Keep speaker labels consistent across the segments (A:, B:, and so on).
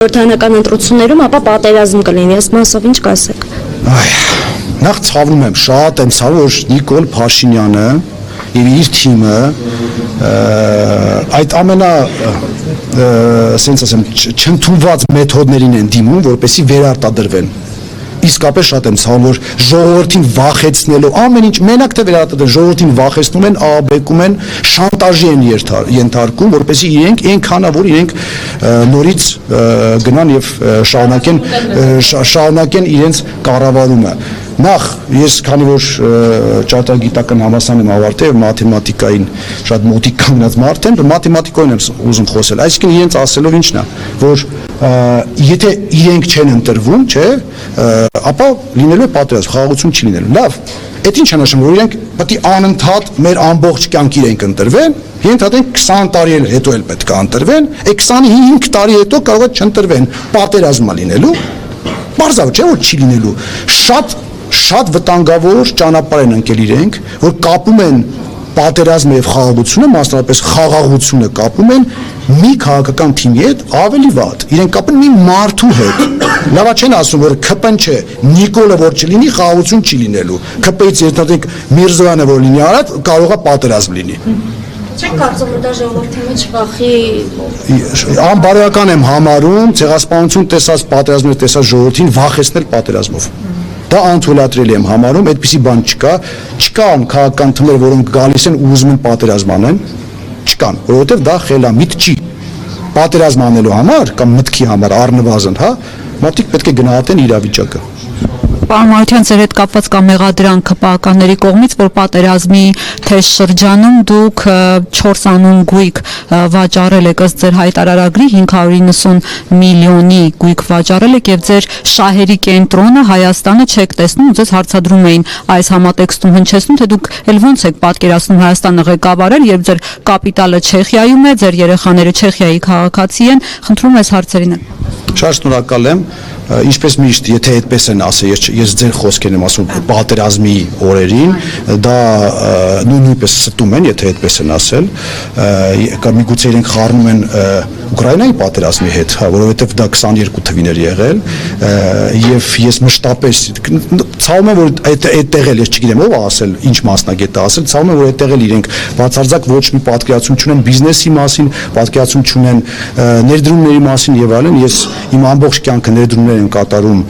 A: Խորհրդարանական ընտրություններում ապա պատերազմ կլինի, ըստ մասով ինչ կասեք։
B: Նախ ցավում եմ, շատ եմ ցավում, որ Նիկոլ Փաշինյանը եւ իր թիմը այդ ամենա ասենց ասեմ չընդունված մեթոդներին են դիմում, որպեսզի վերարտադրվեն։ Իսկապես շատ եմ ցավում, որ ժողովրդին վախեցնելու ամեն ինչ մենակ թե վերարտադրեն, ժողովրդին վախեցնում են, աղաբեկում են, շանտաժի են ենթարկում, որպեսզի իրենք այնքանա, որ իրենք նորից գնան եւ շարունակեն իրենց կառավարումը։ Նախ ես քանի որ ճարտարագիտական համալսարան եմ ավարտել, մաթեմատիկային շատ մոտիկ կանգնած մարդ եմ, մաթեմատիկոյն եմ ուզում խոսել, այսինքն իրենց ասելով ինչն է, որ եթե իրենք չեն ընտրվում, չէ, ապա լինելու է պատերազմ, խաղաղություն չի լինելու։ Լավ, այդ ինչ է նշանակում, որ իրենք պետք է անընդհատ մեր ամբողջ կյանք իրենք ընտրվեն, ենթադրենք 20 տարի հետո էլ պետք է ընտրվեն, այդ 25 տարի հետո կարող է չընտրվեն, պատերազմը լինելու, բարձր չէ որ չի լինելու, շատ վտանգավոր ճանապարհ են ընկել իրենք, որ կապում են պատերազմը եւ խաղաղությունը, մասնավորապես խաղաղությունը կապում են մի քաղաքական թիմի հետ ավելի վատ։ Իրենք կապում են մի մարդու հետ։ Լավա չեն ասում, որ ԿՊ-ն չէ, Նիկոլը որ չլինի, խաղաղություն չի լինելու։ ԿՊ-ից երթնադենք Միրզոյանը որ լինի արած, կարող է պատերազմ լինի։
A: Չեք կարծում, որ դա ժողովրդի մեջ վախի
B: անբարոյական եմ համարում, ցեղասպանություն տեսած պատերազմներ տեսած ժողովրդին վախեցնել պատերազմով։ Դա անթույլատրելի եմ համարում, այդպիսի բան չկա, չկան քաղաքական թմեր, որոնք գալիս են ու ուզում են պատերազմ անեն, չկան, որովհետև դա խելամիտ չի։ Պատերազմ անելու համար կամ մտքի համար առնվազն, հա, մարդիկ պետք է գնահատեն իրավիճակը։
C: Պարոն Մարությյան, ձեր հետ կապված կա մեղադրանք ԿՊԱ-ականների կողմից, որ պատերազմի թեժ շրջանում դուք 4 անուն գույք վաճառել եք, ըստ ձեր հայտարարագրի 590 միլիոնի գույք վաճառել եք եւ ձեր շահերի կենտրոնը Հայաստանը չեք տեսնում, ձեզ հարցադրում էին այս համատեքստում հնչեցնում, թե դուք ել ոնց եք պատկերացնում Հայաստանը ղեկավարել, երբ ձեր կապիտալը Չեխիայում է, ձեր երեխաները Չեխիայի քաղաքացի են, խնդրում եմ այս հարցերին։
B: Շատ շնորհակալ եմ, ինչպես միշտ, եթե այդպես են ասել, ես ձեր խոսքերն եմ ասում պատերազմի օրերին, դա նույնպես ստում են, եթե այդպես են ասել, կամ միգուցե իրենք խառնում են Ուկրաինայի պատերազմի հետ, որովհետև դա 22 թվին էր եղել, եւ ես մշտապես ցավում եմ, որ այդտեղ էլ ես չգիտեմ ով ասել, ինչ մասնագետ է ասել, ցավում եմ, որ այդտեղ էլ իրենք բացարձակ ոչ մի պատկերացում չունեն բիզնեսի մասին, պատկերացում չունեն ներդրումների մասին եւ այլն, ես իմ ամբողջ կյանքը ներդրումներ եմ կատարում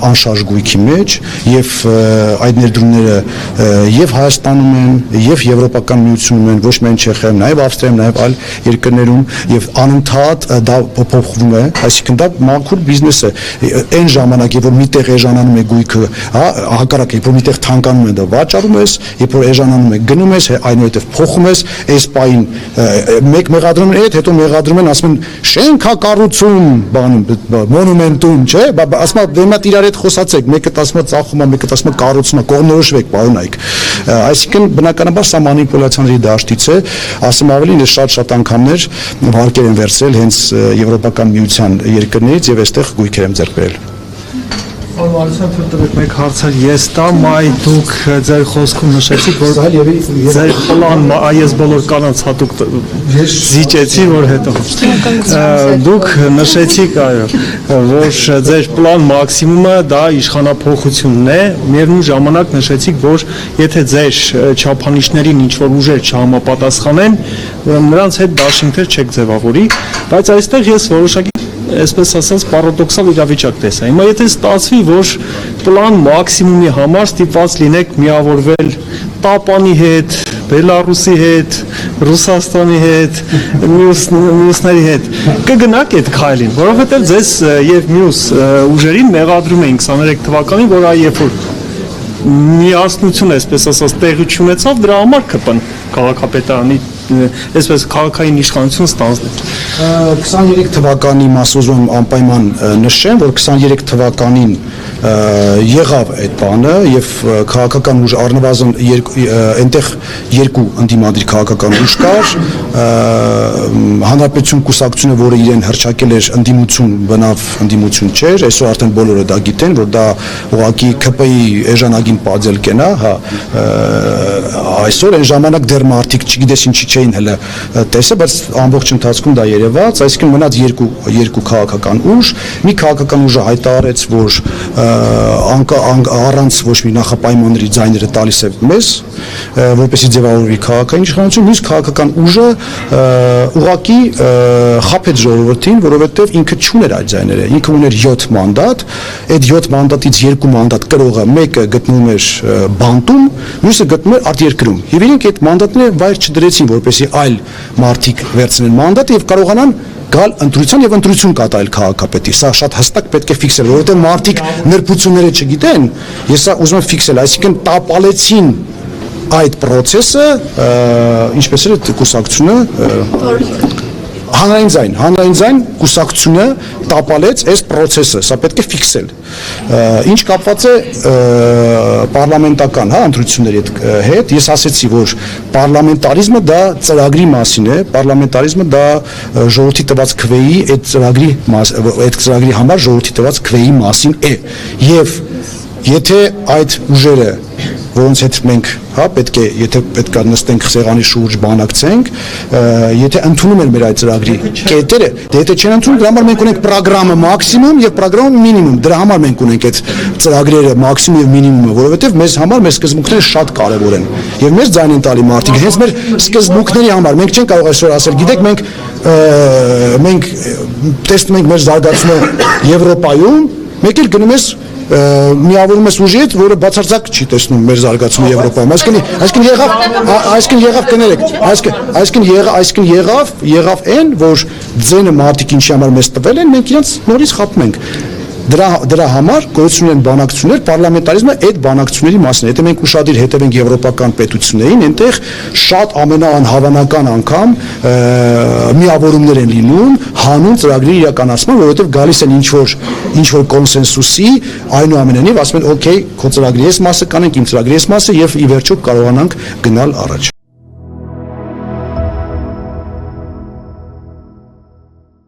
B: անշարժ գույքի մեջ եւ այդ ներդրումները եւ Հայաստանում են եւ Եվրոպական միությունում են, ոչ միայն Չեխիայում, նաեւ Ավստրիայում, նաեւ այլ երկրներում եւ անընդհատ դա փոփոխվում է, այսինքն դա մաքուր բիզնես է։ Այն ժամանակ, երբ որ միտեղ էժանանում է գույքը, հա, հակառակ, երբ որ միտեղ թանկանում է, դա վաճառում ես, երբ որ էժանանում է, գնում ես, այնուհետև փոխում ես, այս պահին մեկ մեղադրում են, հետո մեղադրում են, ասում են շենքակառուցում, բանում, մոնումենտում, չէ, ասում են դեմա իրար հետ խոսացեք, մեկը ասում է ծախում է, մեկը ասում է կառուցում է, կողմնորոշվեք, պարոնայք։ Այսինքն բնականաբար սա մանիպուլյացիաների դաշտից է, ասեմ ավելին, ես շատ անգամներ վարկեր են վերցրել հենց Եվրոպական միության երկրներից եւ այստեղ գույքեր եմ ձեռք բերել։
D: Արմարության թույլտվեք մեկ հարցը ես տամ, այ դուք ձեր խոսքում նշեցիք, որ ձեր պլան, այս բոլոր կանանց հատուկ զիջեցի, որ հետո դուք նշեցիք, այո, որ ձեր պլան մաքսիմումը դա իշխանափոխությունն է, միևնույն ժամանակ նշեցիք, որ եթե ձեր չափանիշներին ինչ-որ ուժեր չհամապատասխանեն, նրանց հետ դաշինքներ չեք ձևավորի, բայց այստեղ ես որոշակի այսպես ասած պարադոքսալ իրավիճակ տեսա։ Հիմա եթե ստացվի, որ պլան մաքսիմումի համար ստիպված լինեք միավորվել Տապանի հետ, Բելարուսի հետ, Ռուսաստանի հետ, մյուսների հետ, կգնաք այդ քայլին, որովհետև ձեզ եւ մյուս ուժերին մեղադրում էին 23 թվականին, որ այ երբ որ միասնություն այսպես ասած տեղի չունեցավ, դրա համար ԿՊ-ն քաղաքապետարանի այսպես քաղաքային իշխանություն ստանձնել։
B: 23 թվականի մասոզում անպայման նշեմ, որ 23 թվականին եղավ այդ բանը եւ քաղաքական ուժ առնվազն այնտեղ երկու ընդդիմադիր քաղաքական ուժ կար, հանրապետություն կուսակցությունը, որը իրեն հռչակել էր ընդդիմություն, բնավ ընդդիմություն չէր, այսօր արդեն բոլորը դա գիտեն, որ դա ուղղակի ԿՊ-ի էժանագին պատзел կենա, հա, այսօր այն ժամանակ դեռ մարդիկ չգիտես ինչի չէին հələ տեսել, բայց ամբողջ ընթացքում դա երևաց, այսինքն մնաց երկու քաղաքական ուժ, մի քաղաքական ուժը հայտարարեց, որ առանց ոչ մի նախապայմանների ձայները տալիս է մեզ, որպեսզի ձևավորվի քաղաքային իշխանություն, մյուս քաղաքական ուժը ուղղակի խաբեց ժողովրդին, որովհետև ինքը չուներ այդ ձայները, ինքը ուներ 7 մանդատ, այդ 7 մանդատից 2 մանդատ կրողը մեկը գտնվում էր բանտում, մյուսը գտնվում էր արտերկրում։ Եվ իրենք այդ մանդատները վայր չդրեցին, որպեսզի այլ մարդիկ վերցնեն մանդատը եւ կարողանան գալ ընտրության եւ ընտրություն կատարել քաղաքապետի։ Սա շատ հստակ պետք է ֆիքսել, որովհետեւ մարդիկ նրբությունները չգիտեն, ես սա ուզում եմ ֆիքսել, այսինքն տապալեցին այդ process-ը, ինչպես էր կուսակցությունը հանրային ձայն կուսակցությունը տապալեց այս process-ը, սա պետք է ֆիքսել։ Ինչ կապված է պարլամենտական, ընտրությունների հետ, ես ասեցի, որ պարլամենտարիզմը դա ծրագրի մասին է, պարլամենտարիզմը դա ժողովրդի տված քվեի այդ ծրագրի համար ժողովրդի տված քվեի մասին է։ Եվ եթե այդ ուժերը, որոնց հետ մենք պետք է, եթե պետք է նստենք սեղանի շուրջ բանակցենք, եթե ընդունում են մեր այդ ծրագրի կետերը, եթե չեն ընդունում, դրա համար մենք ունենք ծրագրամը մաքսիմում եւ ծրագրամը մինիմում, դրա համար մենք ունենք այդ ծրագրերը մաքսիմում եւ մինիմումը, որովհետեւ մեզ համար մեր սկզբունքները շատ կարեւոր են եւ մեզ ձայն են տալի մարդիկ, հենց մեր սկզբունքների համար մենք չենք կարող այսօր ասել, գիտեք, մենք տեսնում ենք մեր զարգացումը Եվրոպայում, մեկ էլ գնում ես միավորում ես ուժի հետ, որը բացարձակ չի տեսնում մեր զարգացումը Եվրոպայում։ Այսինքն եղավ կներեք, այսինքն եղավ այն, որ ձենը մարդիկ ինչի համար մեզ տվել են, մենք իրենց նորից խփում ենք։ Դրա համար գոյություն են բանակցություններ, պարլամենտարիզմը այդ բանակցությունների մասն է։ Եթե մենք ուշադիր հետևենք եվրոպական պետություններին, այնտեղ շատ ամենաանհավանական անգամ միավորումներ են լինում հանուն ծրագրի իրականացման, որովհետև գալիս են ինչ որ կոնսենսուսի, այնուամենայնիվ ասում են, օքեյ, քո ծրագրի այս մասը կանենք, իմ ծրագրի այս մասը եւ ի վերջո կարողանանք գնալ առաջ։